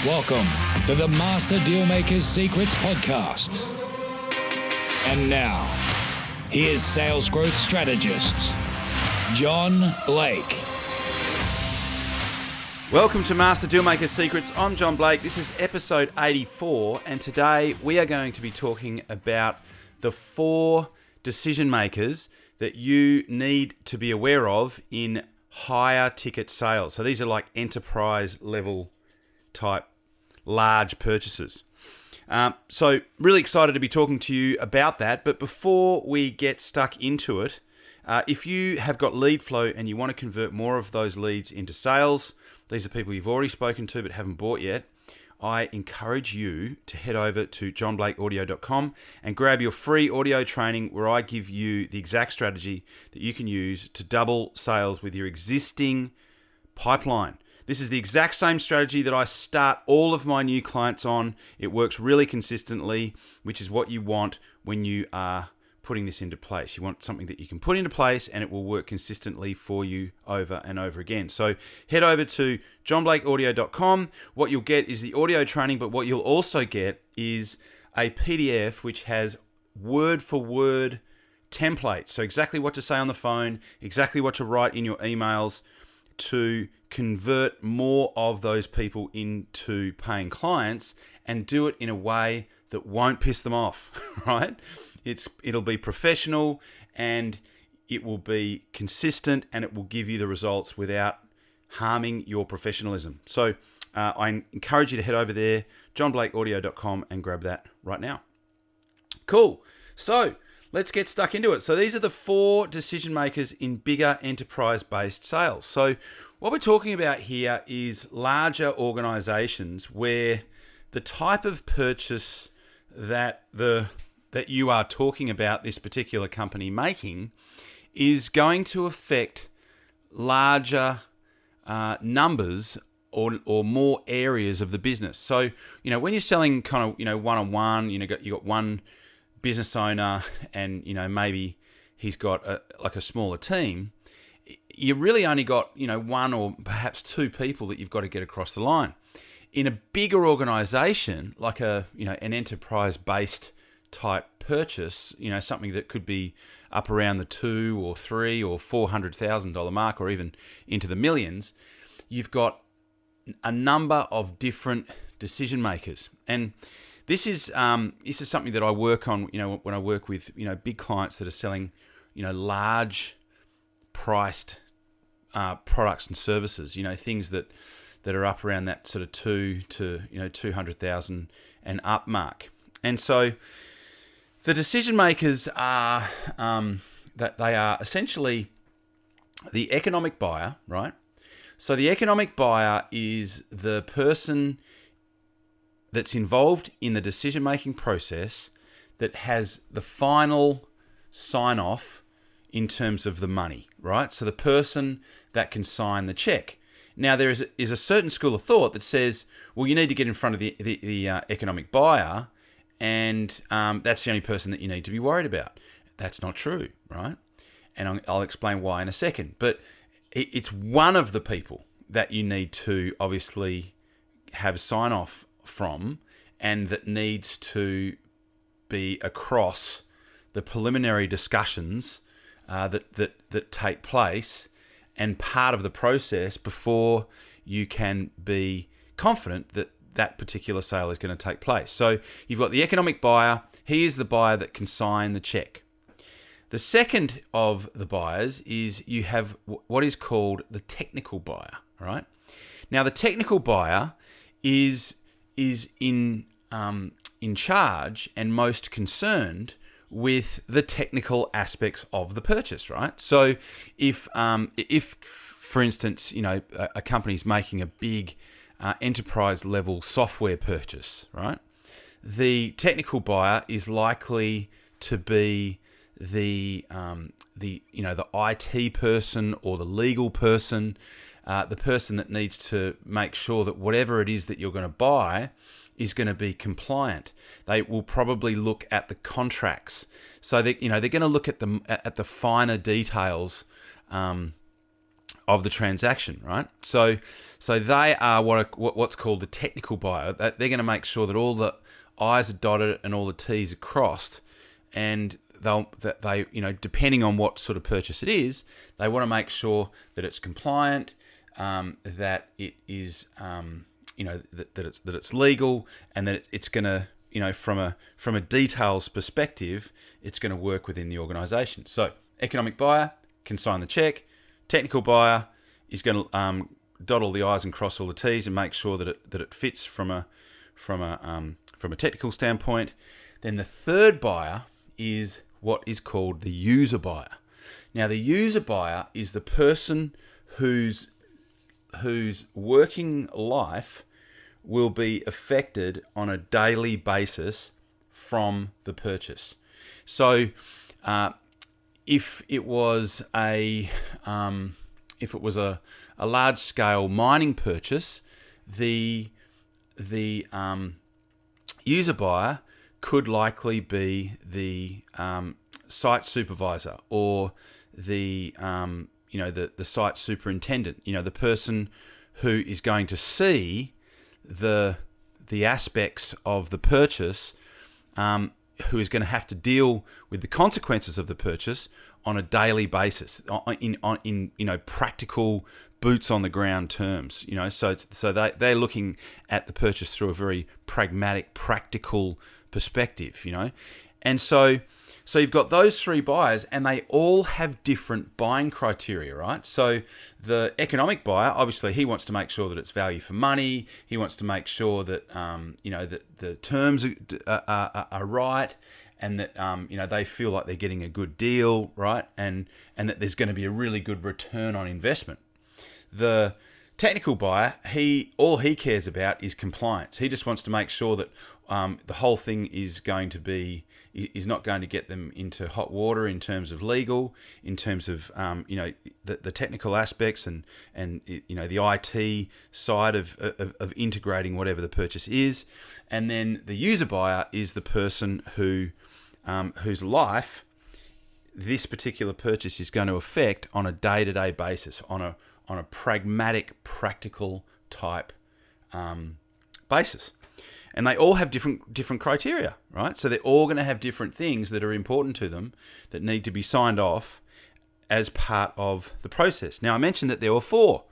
Welcome to the Master Dealmakers Secrets Podcast. And now, here's sales growth strategist, John Blake. Welcome to Master Dealmakers Secrets. I'm John Blake. This is episode 84, and today we are going to be talking about the 4 decision makers that you need to be aware of in higher ticket sales. So these are like enterprise level type large purchases. So really excited to be talking to you about that. But before we get stuck into it, if you have got lead flow and you want to convert more of those leads into sales, these are people you've already spoken to but haven't bought yet, I encourage you to head over to johnblakeaudio.com and grab your free audio training where I give you the exact strategy that you can use to double sales with your existing pipeline. This is the exact same strategy that I start all of my new clients on. It works really consistently, which is what you want when you are putting this into place. You want something that you can put into place and it will work consistently for you over and over again. So head over to johnblakeaudio.com. What you'll get is the audio training, but what you'll also get is a PDF which has word for word templates. So exactly what to say on the phone, exactly what to write in your emails to convert more of those people into paying clients and do it in a way that won't piss them off, right? It'll be professional and it will be consistent and it will give you the results without harming your professionalism. So I encourage you to head over there, johnblakeaudio.com, and grab that right now. Cool. So let's get stuck into it. So these are the 4 decision makers in bigger enterprise-based sales. So what we're talking about here is larger organizations where the type of purchase that you are talking about this particular company making is going to affect larger numbers or more areas of the business. So, when you're selling kind of, one-on-one, you got one business owner and, maybe he's got a smaller team, you really only got, 1 or perhaps 2 people that you've got to get across the line. In a bigger organization, like an enterprise-based type purchase, something that could be up around the $2 or $3 or $400,000 mark, or even into the millions, you've got a number of different decision makers. And this is something that I work on, when I work with, big clients that are selling, large priced products and services, things that are up around that sort of 2 to 200,000 and up mark. And so the decision makers are that they are essentially the economic buyer, right? So the economic buyer is the person that's involved in the decision-making process that has the final sign-off in terms of the money, right? So the person that can sign the check. Now, there is a certain school of thought that says, well, you need to get in front of the economic buyer, and that's the only person that you need to be worried about. That's not true, right? And I'll explain why in a second. But it's one of the people that you need to obviously have sign-off from, and that needs to be across the preliminary discussions that take place and part of the process before you can be confident that that particular sale is going to take place. So you've got the economic buyer. He is the buyer that can sign the check. The second of the buyers is you have what is called the technical buyer, right? Now, the technical buyer is in charge and most concerned with the technical aspects of the purchase, right? So if for instance, a company's making a big enterprise level software purchase, right? The technical buyer is likely to be the IT person or the legal person, the person that needs to make sure that whatever it is that you're going to buy is going to be compliant. They will probably look at the contracts. So they're going to look at the finer details of the transaction, right? So they are what's called the technical buyer. They're going to make sure that all the I's are dotted and all the T's are crossed, and they depending on what sort of purchase it is, they want to make sure that it's compliant, that it is that it's legal, and that it's going to from a details perspective, it's going to work within the organisation. So economic buyer can sign the check. Technical buyer is going to dot all the I's and cross all the T's and make sure that it fits from a technical standpoint. Then the third buyer is what is called the user buyer. Now, the user buyer is the person whose working life will be affected on a daily basis from the purchase. So, if it was a large scale mining purchase, the user buyer could likely be the site supervisor or the site superintendent. The person who is going to see the aspects of the purchase, who is going to have to deal with the consequences of the purchase on a daily basis, in practical boots on the ground terms. So they're looking at the purchase through a very pragmatic, practical perspective. And so you've got those three buyers, and they all have different buying criteria, right? So the economic buyer, obviously, he wants to make sure that it's value for money. He wants to make sure that that the terms are right, and that they feel like they're getting a good deal, right? And that there's going to be a really good return on investment. The technical buyer, all he cares about is compliance. He just wants to make sure that the whole thing is not going to get them into hot water in terms of legal, in terms of the technical aspects and the IT side of integrating whatever the purchase is. And then the user buyer is the person whose life this particular purchase is going to affect on a day-to-day basis, on a pragmatic, practical type basis. And they all have different criteria, right? So they're all going to have different things that are important to them that need to be signed off as part of the process. Now, I mentioned that there were four.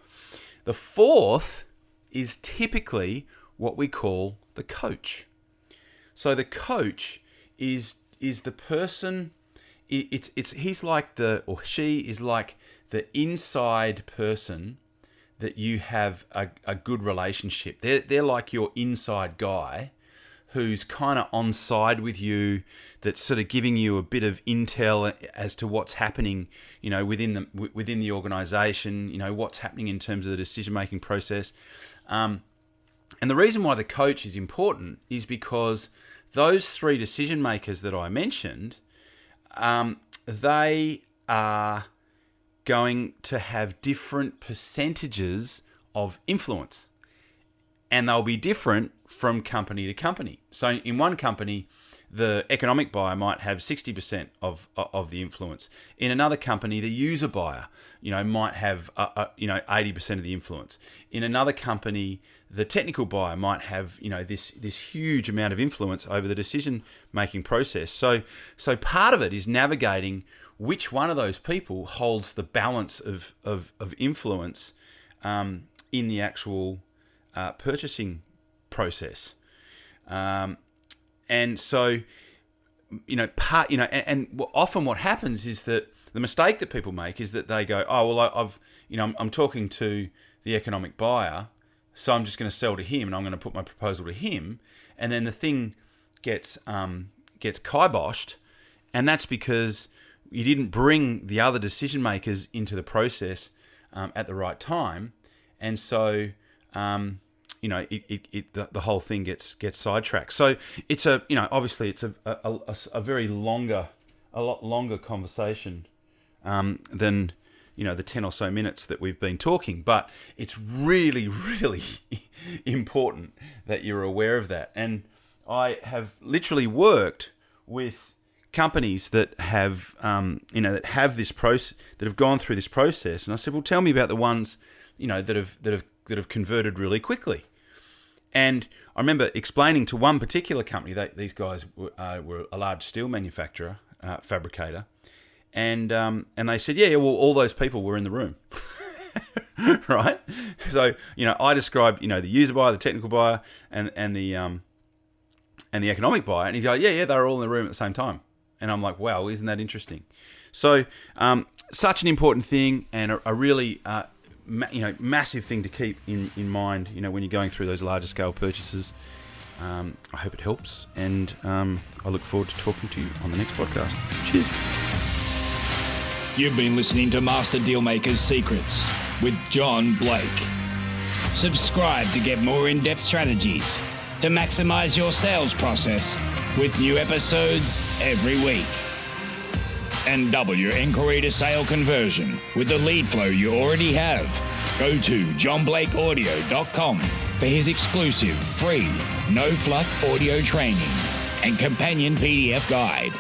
The fourth is typically what we call the coach. So the coach is the person. He's like she is like the inside person that you have a good relationship. They're like your inside guy who's kind of on side with you, that's sort of giving you a bit of intel as to what's happening, within the organization, what's happening in terms of the decision-making process. And the reason why the coach is important is because those three decision makers that I mentioned, they are going to have different percentages of influence, and they'll be different from company to company. So in one company, the economic buyer might have 60% of the influence. In another company, the user buyer, might have 80% of the influence. In another company, the technical buyer might have this huge amount of influence over the decision making process. So part of it is navigating which one of those people holds the balance of influence in the actual purchasing process. And so, often what happens is that the mistake that people make is that they go, oh, well, I'm talking to the economic buyer, so I'm just going to sell to him and I'm going to put my proposal to him. And then the thing gets kiboshed, and that's because you didn't bring the other decision makers into the process at the right time. And so, the whole thing gets sidetracked. So it's obviously it's a lot longer conversation than the 10 or so minutes that we've been talking. But it's really, really important that you're aware of that. And I have literally worked with companies that have, that have this process, that have gone through this process. And I said, well, tell me about the ones, that have converted really quickly. And I remember explaining to one particular company that these guys were a large steel manufacturer, fabricator, and they said, yeah, well, all those people were in the room, right? So I described the user buyer, the technical buyer, and the economic buyer, and he's like, yeah, they were all in the room at the same time, and I'm like, wow, isn't that interesting? So such an important thing, and a really massive thing to keep in mind, when you're going through those larger scale purchases. I hope it helps, and I look forward to talking to you on the next podcast. Cheers. You've been listening to Master Dealmaker's Secrets with John Blake. Subscribe to get more in-depth strategies to maximize your sales process with new episodes every week. And double your inquiry to sale conversion with the lead flow you already have. Go to johnblakeaudio.com for his exclusive free no fluff audio training and companion PDF guide.